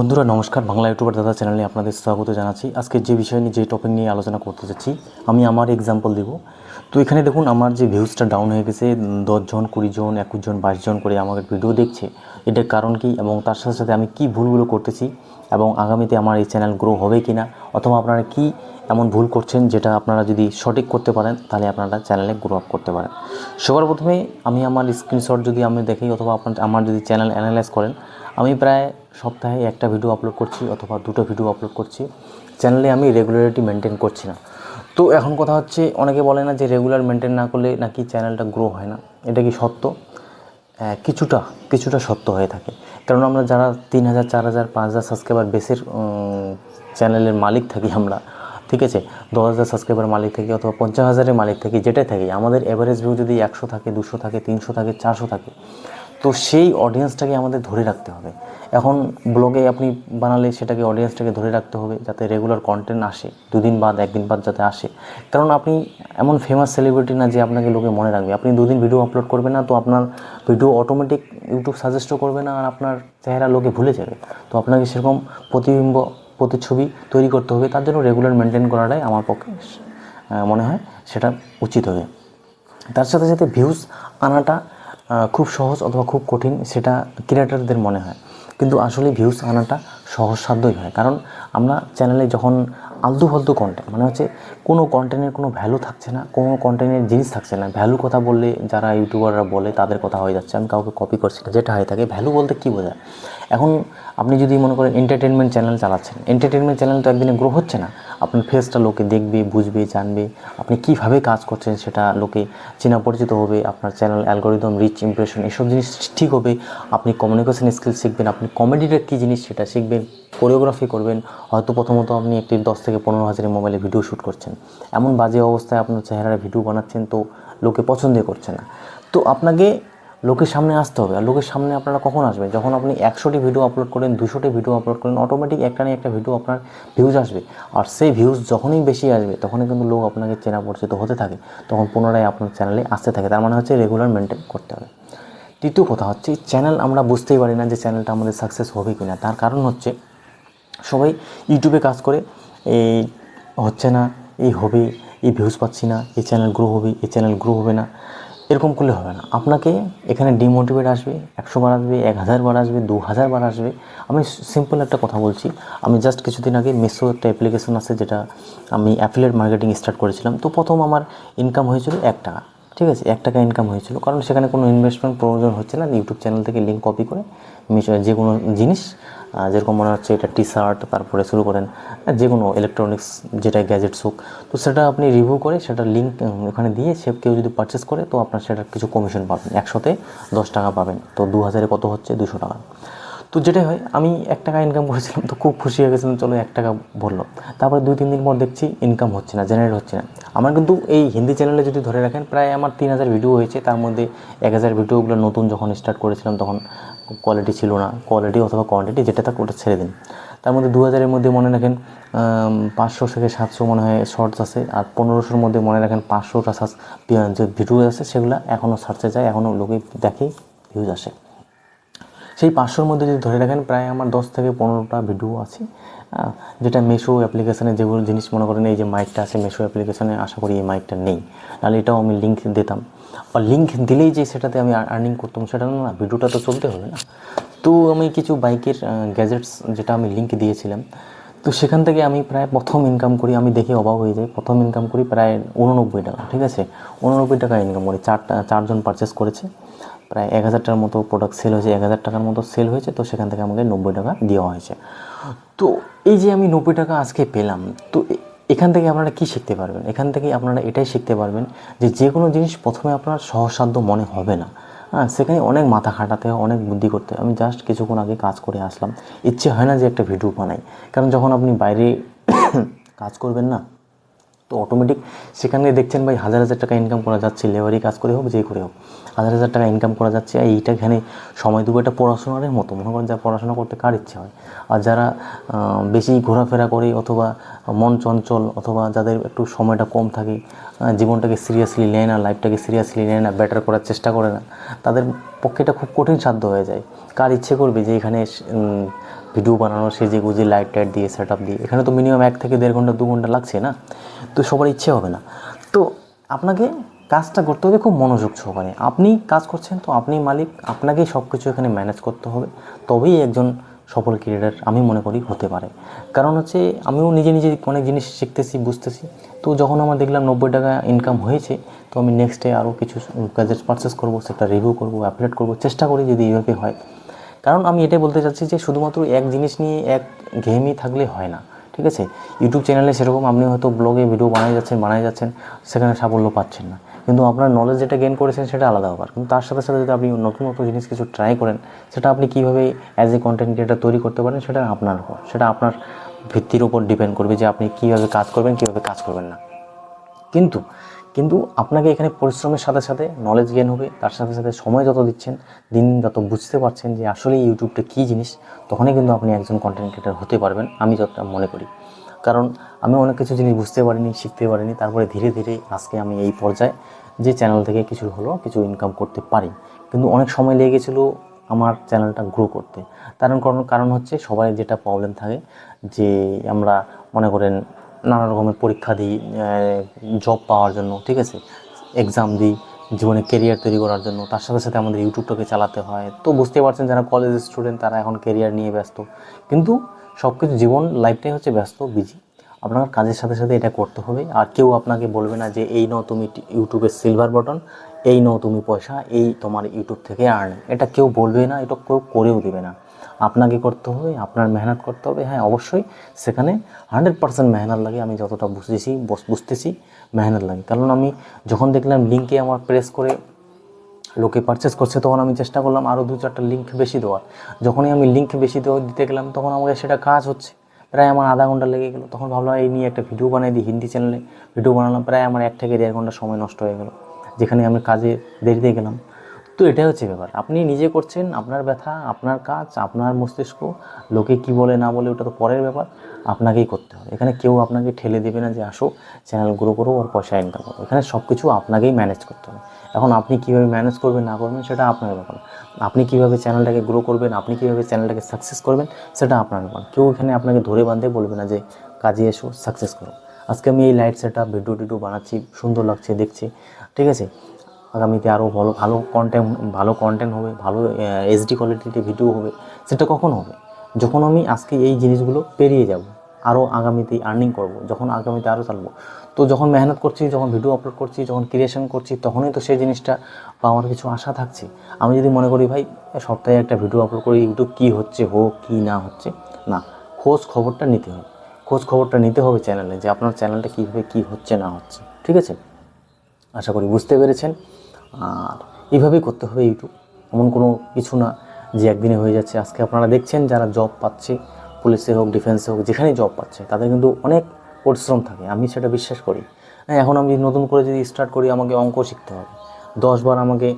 বন্ধুরা নমস্কার, বাংলা ইউটিউবার দাদা চ্যানেলে আপনাদের স্বাগত জানাচ্ছি। আজকে যে বিষয় নিয়ে যে টপিক নিয়ে আলোচনা করতে যাচ্ছি, আমি আমার এক্সাম্পল দেব। তো এখানে দেখুন আমার যে ভিউজটা ডাউন হয়ে গেছে, 10 জন 20 জন 21 জন 22 জন করে আমাকে ভিডিও দেখছে, এটার কারণ কি এবং তার সাথে সাথে আমি কি ভুলগুলো করতেছি এবং আগামীতে আমার এই চ্যানেল গ্রো হবে কি না, অথবা আপনারা কি এমন ভুল করছেন যেটা আপনারা যদি সঠিক করতে পারেন তাহলে আপনারা চ্যানেলে গ্রো আপ করতে পারেন। সবার প্রথমে আমি আমার স্ক্রিনশট যদি আমি দেখি অথবা আমার যদি চ্যানেল অ্যানালাইজ করেন, আমি প্রায় সপ্তাহে একটা ভিডিও আপলোড করছি অথবা দুটো ভিডিও আপলোড করছি। চ্যানেলে আমি রেগুলারিটি মেনটেন করছি না। তো এখন কথা হচ্ছে, অনেকে বলে না যে রেগুলার মেনটেন না করলে নাকি চ্যানেলটা গ্রো হয় না। এটা কি সত্য? কিছুটা সত্য হয়ে থাকে। কারণ আমরা যারা 3000 4000 5000 সাবস্ক্রাইবার বেসের চ্যানেলের মালিক থাকি আমরা, ঠিক আছে, 10,000 সাবস্ক্রাইবার মালিক থাকি অথবা 50,000-এর মালিক থাকি, যেটাই থাকি, আমাদের এভারেজ ভিউ যদি 100 থাকে, 200 থাকে, 300 থাকে, 400 থাকে, তো সেই অডিয়েন্সটাকে আমাদের ধরে রাখতে হবে। এখন ব্লগে আপনি বানালে সেটাকে অডিয়েন্সটাকে ধরে রাখতে হবে যাতে রেগুলার কন্টেন্ট আসে, দুদিন বাদ একদিন বাদ যাতে আসে। কারণ আপনি এমন ফেমাস সেলিব্রিটি না যে আপনাকে লোকে মনে রাখবে। আপনি দুদিন ভিডিও আপলোড করবেন না, তো আপনার ভিডিও অটোমেটিক ইউটিউব সাজেস্টও করবে না, আর আপনার চেহারা লোকে ভুলে যাবে। তো আপনাকে সেরকম প্রতিচ্ছবি তৈরি করতে হবে। তার জন্য রেগুলার মেনটেন করাটাই আমার পক্ষে মনে হয় সেটা উচিত হবে। তার সাথে সাথে ভিউজ আনাটা খুব সহজ অথবা খুব কঠিন সেটা ক্রিয়েটরদের মনে হয়, কিন্তু আসলে ভিউজ আনাটা সহজসাধ্যই হয়। কারণ আমরা চ্যানেলে যখন আলতু ফালতু কন্টেন্ট, মানে হচ্ছে কোনো কন্টেন্টের কোনো ভ্যালু থাকছে না, কোনো কন্টেন্টের জিনিস থাকছে না। ভ্যালু কথা বললে যারা ইউটিউবাররা বলে তাদের কথা হয়ে যাচ্ছে, আমি কাউকে কপি করছি না। যেটা হয়ে থাকে ভ্যালু বলতে কী বোঝায়? এখন আপনি যদি মনে করেন এন্টারটেনমেন্ট চ্যানেল চালাচ্ছেন, এন্টারটেনমেন্ট চ্যানেল তো একদিনে গ্রো হচ্ছে না। আপনার ফেসটা লোকে দেখবে, বুঝবে, জানবে, আপনি কীভাবে কাজ করছেন সেটা লোকে চেনা পরিচিত হবে, আপনার চ্যানেল অ্যালগোরিদম, রিচ, ইমপ্রেশন এসব জিনিস ঠিক হবে। আপনি কমিউনিকেশন স্কিল শিখবেন, আপনি কমেডিটা কী জিনিস সেটা শিখবেন, কোরিওগ্রাফি করবেন। হয়তো প্রথমত আপনি একটি 10 থেকে 15 হাজারের মোবাইলে ভিডিও শ্যুট করছেন, এমন বাজে অবস্থায় আপনার চেহারার ভিডিও বানাচ্ছেন, তো লোকে পছন্দই করছে না। তো আপনাকে লোকের সামনে আসতে হবে। আর লোকের সামনে আপনারা কখন আসবেন? যখন আপনি 100টি ভিডিও আপলোড করেন, 200টি ভিডিও আপলোড করেন, অটোমেটিক একটা না একটা ভিডিও আপনার ভিউজ আসবে। আর সেই ভিউজ যখনই বেশি আসবে তখনই কিন্তু লোক আপনাকে চেনা পরিচিত হতে থাকে, তখন পুনরায় আপনার চ্যানেলে আসতে থাকে। তার মানে হচ্ছে রেগুলার মেনটেন করতে হবে। তৃতীয় কথা হচ্ছে, চ্যানেল আমরা বুঝতেই পারি না যে চ্যানেলটা আমাদের সাকসেস হবে কি না। তার কারণ হচ্ছে সবাই ইউটিউবে কাজ করে, এই হচ্ছে না, এই হবে, এই ভিউজ পাচ্ছি না, এই চ্যানেল গ্রো হবে, এই চ্যানেল গ্রো হবে না, এরকম করলে হবে না। আপনাকে এখানে ডিমোটিভেট আসবে, 100 বার আসবে, 1000 বার আসবে, 2000 বার আসবে। আমি সিম্পল একটা কথা বলছি, আমি জাস্ট কিছুদিন আগে মিশো একটা অ্যাপ্লিকেশন আছে যেটা আমি অ্যাফিলিয়েট মার্কেটিং স্টার্ট করেছিলাম। তো প্রথম আমার ইনকাম হয়েছিল 1 টাকা, ঠিক আছে, 1 টাকা ইনকাম হয়েছিল। কারণ সেখানে কোনো ইনভেস্টমেন্ট প্রয়োজন হচ্ছে না। ইউটিউব চ্যানেল থেকে লিঙ্ক কপি করে মিশো যে কোনো জিনিস, যেরকম মনে হচ্ছে এটা টি শার্ট, তারপরে শুরু করেন যে কোনো ইলেকট্রনিক্স, যেটা গ্যাজেটস হোক, তো সেটা আপনি রিভিউ করে সেটা লিঙ্ক ওখানে দিয়ে সে কেউ যদি পারচেস করে তো আপনার সেটার কিছু কমিশন পাবেন, 100-তে 10 টাকা পাবেন। তো 2000-এ কত হচ্ছে? 200 টাকা। তো যেটাই হয়, আমি 1 টাকা ইনকাম করেছিলাম, তো খুব খুশি হয়ে গেছিলাম, চলো 1 টাকা বললো। তারপরে 2-3 দিন পর দেখছি ইনকাম হচ্ছে না, জেনারেট হচ্ছে না। আমার কিন্তু এই হিন্দি চ্যানেলে যদি ধরে রাখেন, প্রায় আমার 3000 ভিডিও হয়েছে। তার মধ্যে 1000 ভিডিওগুলো নতুন যখন স্টার্ট করেছিলাম তখন কোয়ালিটি ছিল না, কোয়ালিটি অথবা কোয়ান্টিটি যেটা থাক ওটা ছেড়ে দিন। তার মধ্যে 2000-এর মধ্যে মনে রাখেন 500 থেকে 700 মনে হয় শর্টস আছে, আর 1500-র মধ্যে মনে রাখেন 500টা যে ভিডিও আছে সেগুলো এখনও সার্চে যায়, এখনও লোকে দেখে, ভিউজ আসে। সেই 500-র মধ্যে যদি ধরে রাখেন প্রায় আমার 10 থেকে 15টা ভিডিও আছে, যেটা মিশো অ্যাপ্লিকেশানে যেগুলো জিনিস মনে করেন, এই যে মাইকটা আছে মিশো অ্যাপ্লিকেশানে, আশা করি এই মাইকটা নেই, নাহলে এটাও আমি লিঙ্ক দিতাম। আর লিঙ্ক দিলেই যে সেটাতে আমি আর্নিং করতাম সেটা না, ভিডিওটা তো চলতে হবে না। তো আমি কিছু বাইকের গ্যাজেটস যেটা আমি লিঙ্ক দিয়েছিলাম, তো সেখান থেকে আমি প্রায় প্রথম ইনকাম করি, আমি দেখে অবাক হয়ে যাই, প্রথম ইনকাম করি প্রায় 89 টাকা, ঠিক আছে, 89 টাকা ইনকাম করি। 4জন পারচেস করেছে, প্রায় 1000 টাকার মতো প্রোডাক্ট সেল হয়েছে, 1000 টাকার মতো সেল হয়েছে। তো সেখান থেকে আমাকে 90 টাকা দেওয়া হয়েছে। তো এই যে আমি 90 টাকা আজকে পেলাম, তো এখান থেকে আপনারা কী শিখতে পারবেন? এখান থেকে আপনারা এটাই শিখতে পারবেন যে কোনো জিনিস প্রথমে আপনার সহজসাধ্য মনে হবে না, সেখানে অনেক মাথা খাটাতে হয়, অনেক বুদ্ধি করতে হয়। আমি জাস্ট কিছুক্ষণ আগে কাজ করে আসলাম, ইচ্ছে হয় না যে একটা ভিডিও বানাই। কারণ যখন আপনি বাইরে কাজ করবেন না, তো অটোমেটিক সেখানে দেখছেন ভাই 1000 টাকা ইনকাম করা যাচ্ছে, লেবারি কাজ করে হোক, যেই করে হোক 1000 টাকা ইনকাম করা যাচ্ছে। এইটা এখানে সময় দেবো, এটা পড়াশোনার মতো মনে করেন, যা পড়াশোনা করতে কার ইচ্ছে হয়। আর যারা বেশি ঘোরাফেরা করে অথবা মন চঞ্চল অথবা যাদের একটু সময়টা কম থাকে, জীবনটাকে সিরিয়াসলি নেয় না, লাইফটাকে সিরিয়াসলি নেয় না, বেটার করার চেষ্টা করে না, তাদের পক্ষে এটা খুব কঠিন সাধ্য হয়ে যায়। কার ইচ্ছে করবে যে এখানে ভিডিও বানানো, সেজে গুজে লাইট টাইট দিয়ে সেট আপ দিয়ে, এখানে তো মিনিমাম 1 থেকে 1.5 ঘন্টা 2 ঘন্টা লাগছে না, তো সবার ইচ্ছে হবে না। তো আপনাকে কাজটা করতে হবে খুব মনোযোগ সহকারে। আপনি কাজ করছেন তো আপনিই মালিক, আপনাকেই সব কিছু এখানে ম্যানেজ করতে হবে, তবেই একজন সফল ক্রিয়েটার আমি মনে করি হতে পারে। কারণ হচ্ছে আমিও নিজে নিজে অনেক জিনিস শিখতেছি, বুঝতেছি। তো যখন আমার দেখলাম 90 টাকা ইনকাম হয়েছে, তো আমি নেক্সটে আরও কিছু গ্যাজেটস পারচেস করবো, সেটা রিভিউ করবো, আপলোড করবো, চেষ্টা করি যদি এইভাবে হয়। কারণ আমি এটাই বলতে চাচ্ছি যে শুধুমাত্র এক জিনিস নিয়ে এক গেমই থাকলে হয় না, ঠিক আছে? ইউটিউব চ্যানেলে সেরকম আপনি হয়তো ব্লগে ভিডিও বানাই যাচ্ছেন, সেখানে সাফল্য পাচ্ছেন না, কিন্তু আপনার নলেজ যেটা গেইন করেছেন সেটা আলাদা ব্যাপার। কিন্তু তার সাথে সাথে যদি আপনি নতুন নতুন জিনিস কিছু ট্রাই করেন, সেটা আপনি কীভাবে অ্যাজ এ কন্টেন্ট ক্রিয়েটার তৈরি করতে পারেন, সেটা আপনার উপর, সেটা আপনার ভিত্তির উপর ডিপেন্ড করবে যে আপনি কীভাবে কাজ করবেন, কীভাবে কাজ করবেন না। কিন্তু কিন্তু আপনাকে এখানে পরিশ্রমের সাথে সাথে নলেজ গেইন হবে, তার সাথে সাথে সময় যত দিচ্ছেন, দিন যত বুঝতে পারছেন যে আসলে ইউটিউবটা কী জিনিস, তখনই কিন্তু আপনি একজন কন্টেন্ট ক্রিয়েটার হতে পারবেন, আমি যতটা মনে করি। কারণ আমি অনেক কিছু জিনিস বুঝতে পারিনি, শিখতে পারিনি, তারপরে ধীরে ধীরে আজকে আমি এই পর্যায়ে যে চ্যানেল থেকে কিছু কিছু ইনকাম করতে পারি। কিন্তু অনেক সময় লেগে গেছিলো আমার চ্যানেলটা গ্রো করতে। কারণ হচ্ছে সবাই যেটা প্রবলেম থাকে যে আমরা মনে করেন নানা রকমের পরীক্ষা দিই জব পাওয়ার জন্য, ঠিক আছে, এক্সাম দিই জীবনে কেরিয়ার তৈরি করার জন্য, তার সাথে সাথে আমাদের ইউটিউবটাকে চালাতে হয়। তো বুঝতে পারছেন যারা কলেজ স্টুডেন্ট তারা এখন কেরিয়ার নিয়ে ব্যস্ত, কিন্তু সব কিছু জীবন লাইফটাই হচ্ছে ব্যস্ত, বিজি। আপনার কাজের সাথে সাথে এটা করতে হবে। আর কেউ আপনাকে বলবে না যে এই নাও তুমি ইউটিউবের সিলভার বাটন, এই নাও তুমি পয়সা, এই তোমার ইউটিউব থেকে আর্ন, এটা কেউ বলবে না, এটা কেউ করেও দেবে না। আপনাকে করতে হবে, আপনার মেহনত করতে হবে। হ্যাঁ অবশ্যই সেখানে 100% মেহনত লাগে, আমি যতটা বুঝতেছি মেহনত লাগে। কারণ আমি যখন দেখলাম লিঙ্কে আমার প্রেস করে লোকে পারচেস করছে, তখন আমি চেষ্টা করলাম আরও 2-4টা লিঙ্ক বেশি দেওয়ার। যখনই আমি লিঙ্ক বেশি দিতে গেলাম, তখন আমাকে সেটা কাজ হচ্ছে, প্রায় আমার আধা ঘন্টা লেগে গেলো। তখন ভাবলাম এই নিয়ে একটা ভিডিও বানিয়ে দিই, হিন্দি চ্যানেলে ভিডিও বানালাম, প্রায় আমার 1 থেকে 1.5 ঘন্টা সময় নষ্ট হয়ে গেলো, যেখানে আমি কাজে দেরিতে গেলাম। তো এটাই হচ্ছে ব্যাপার, আপনি নিজে করছেন, আপনার ব্যথা, আপনার কাজ, আপনার মস্তিষ্ক, লোকে কি বলে না বলে ওটা তো পরের ব্যাপার, আপনাকেই করতে হবে। এখানে কেউ আপনাকে ঠেলে দেবে না যে আসো চ্যানেল গ্রো করো আর পয়সা ইনকাম করো, এখানে সব কিছু আপনাকেই ম্যানেজ করতে হবে। এখন আপনি কীভাবে ম্যানেজ করবেন না করবেন সেটা আপনার ব্যাপার, আপনি কীভাবে চ্যানেলটাকে গ্রো করবেন, আপনি কীভাবে চ্যানেলটাকে সাকসেস করবেন সেটা আপনার ব্যাপার। কেউ এখানে আপনাকে ধরে বাঁধে বলবে না যে কাজে এসো সাকসেস করো। আজকে আমি এই লাইট সেট আপ ভিডিও বানাচ্ছি, সুন্দর লাগছে দেখছি, ঠিক আছে, আগামীতে আরও ভালো কন্টেন্ট হবে, ভালো এইচডি কোয়ালিটিতে ভিডিও হবে। সেটা কখন হবে? যখন আমি আজকে এই জিনিসগুলো পেরিয়ে যাব, আরও আগামীতে আর্নিং করব, যখন আগামীতে আরও চালবো। তো যখন মেহনত করছি, যখন ভিডিও আপলোড করছি, যখন ক্রিয়েশন করছি, তখনই তো সেই জিনিসটা পাওয়ার কিছু আশা থাকছে। আমি যদি মনে করি ভাই সপ্তাহে একটা ভিডিও আপলোড করি, ইউটিউব কী হচ্ছে হোক কী না হচ্ছে, না, খোঁজ খবরটা নিতে হবে চ্যানেলে, যে আপনার চ্যানেলটা কীভাবে কী হচ্ছে না হচ্ছে, ঠিক আছে? আশা করি বুঝতে পেরেছেন। আর এইভাবেই করতে হবে ইউটিউব, এমন কোনো কিছু না যে একদিনে হয়ে যাচ্ছে। আজকে আপনারা দেখছেন যারা জব পাচ্ছে, পুলিশে হোক, ডিফেন্সে হোক, যেখানেই জব পাচ্ছে, তাদের কিন্তু অনেক পরিশ্রম থাকে, আমি সেটা বিশ্বাস করি। হ্যাঁ, এখন আমি নতুন করে যদি স্টার্ট করি, আমাকে অঙ্ক শিখতে হবে 10 বার, আমাকে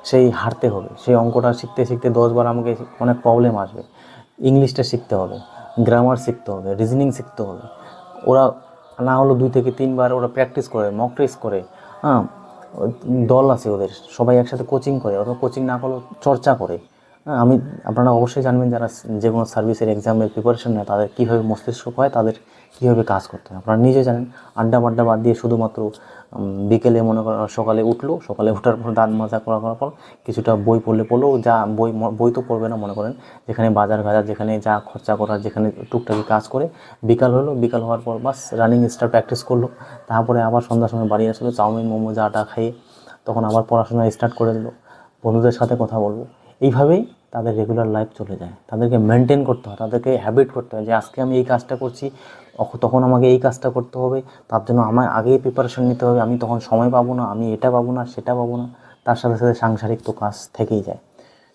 সেই হারতে হবে, সেই অঙ্কটা শিখতে শিখতে 10 বার আমাকে অনেক প্রবলেম আসবে। ইংলিশটা শিখতে হবে, গ্রামার শিখতে হবে, রিজনিং শিখতে হবে। ওরা না হলো 2 থেকে 3 বার ওরা প্র্যাকটিস করে, মক টেস্ট করে, হ্যাঁ, দল আছে ওদের, সবাই একসাথে কোচিং করে, ওরা কোচিং না করলেও চর্চা করে। হ্যাঁ, আপনারা অবশ্যই জানবেন যারা যে কোনো সার্ভিসের এক্সামের প্রিপারেশন নেয়, তাদের কীভাবে মস্তিষ্ক হয়, তাদের কীভাবে কাজ করতে হয় আপনারা নিজে জানেন। আড্ডা বাদ দিয়ে শুধুমাত্র বিকেলে মনে করেন সকালে ওঠার পর দাঁত মাজা করার পর কিছুটা বই পড়লো, যা বই তো পড়বে না, মনে করেন যেখানে বাজার যেখানে যা খরচা করার, যেখানে টুকটাকি কাজ করে, বিকাল হওয়ার পর বাস রানিং স্টার প্র্যাকটিস করলো। তারপরে আবার সন্ধ্যার সময় বাড়ি আসলো, চাউমিন মোমো যাটা খেয়ে তখন আবার পড়াশোনা স্টার্ট করে দিল, বন্ধুদের সাথে কথা বলবো। এইভাবেই তাদের রেগুলার লাইফ চলে যায়। তাদেরকে মেনটেন করতে হয়, তাদেরকে হ্যাবিট করতে হয় যে আজকে আমি এই কাজটা করছি, তখন আমাকে এই কাজটা করতে হবে, তার জন্য আমার আগেই প্রিপারেশন নিতে হবে। আমি তখন সময় পাবো না, আমি এটা পাবো না, সেটা পাবো না, তার সাথে সাথে সাংসারিক তো কাজ থেকেই যায়।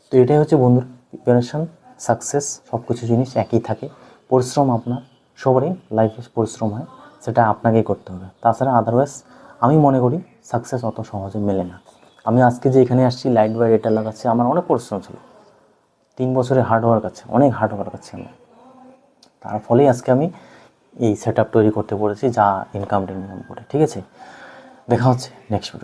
তো এটাই হচ্ছে বন্ধুর প্রিপারেশন, সাকসেস, সব কিছু জিনিস একই থাকে। পরিশ্রম আপনার সবারই লাইফে পরিশ্রম হয়, সেটা আপনাকেই করতে হবে। তাছাড়া আদারওয়াইজ আমি মনে করি সাকসেস অত সহজে মেলে না। আমি আজকে যে এখানে আসছি, লাইট বাই এটা লাগাচ্ছি, আমার অনেক পরিশ্রম ছিল, 3 বছরের হার্ডওয়ার্ক আছে, অনেক হার্ডওয়ার্ক আছে আমার। তার ফলেই আজকে আমি এই সেট আপ তৈরি করতে পেরেছি, যা ইনকাম করে। ঠিক আছে, দেখা হচ্ছে নেক্সট ভিডিও।